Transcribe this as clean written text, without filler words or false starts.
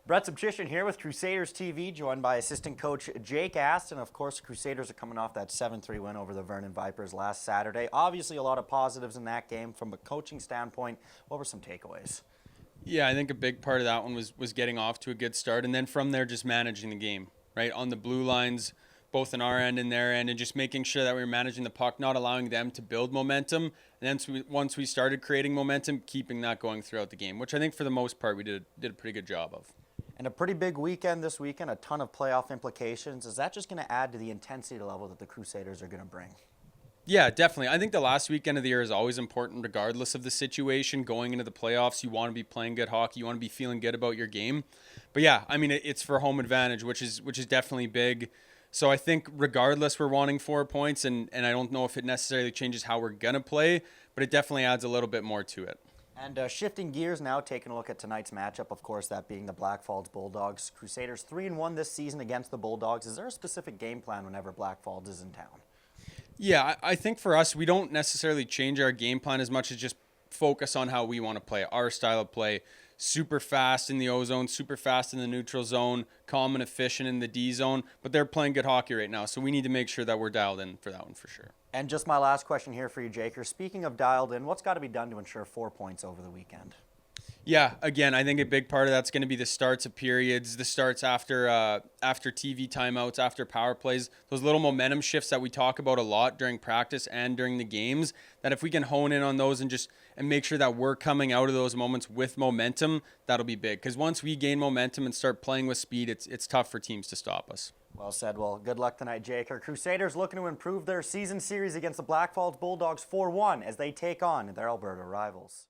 Brett Sobchyshyn here with Crusaders TV, joined by assistant coach Jake Aston. Of course, Crusaders are coming off that 7-3 win over the Vernon Vipers last Saturday. Obviously, a lot of positives in that game. From a coaching standpoint, what were some takeaways? Yeah, I think a big part of that one was getting off to a good start, and then from there just managing the game, right? On the blue lines, both in our end and their end, and just making sure that we were managing the puck, not allowing them to build momentum. And then once we started creating momentum, keeping that going throughout the game, which I think for the most part we did a pretty good job of. And a pretty big weekend this weekend, a ton of playoff implications. Is that just going to add to the intensity level that the Crusaders are going to bring? Yeah, definitely. I think the last weekend of the year is always important regardless of the situation. Going into the playoffs, you want to be playing good hockey. You want to be feeling good about your game. But yeah, I mean, it's for home advantage, which is definitely big. So I think regardless, we're wanting 4 points, and I don't know if it necessarily changes how we're going to play, but it definitely adds a little bit more to it. And shifting gears now, taking a look at tonight's matchup, of course, that being the Blackflads Bulldogs. Crusaders 3-1 this season against the Bulldogs. Is there a specific game plan whenever Blackflads is in town? Yeah, I think for us, we don't necessarily change our game plan as much as just focus on how we want to play, our style of play. Super fast in the O zone, super fast in the neutral zone, calm and efficient in the D zone. But they're playing good hockey right now, so we need to make sure that we're dialed in for that one for sure. And just my last question here for you, Jaker. Speaking of dialed in, what's got to be done to ensure 4 points over the weekend? Yeah, again, I think a big part of that's going to be the starts of periods, the starts after TV timeouts, after power plays, those little momentum shifts that we talk about a lot during practice and during the games. That if we can hone in on those and make sure that we're coming out of those moments with momentum, that'll be big. Because once we gain momentum and start playing with speed, it's tough for teams to stop us. Well said. Well, good luck tonight, Jake. Our Crusaders looking to improve their season series against the Blackflads Bulldogs 4-1 as they take on their Alberta rivals.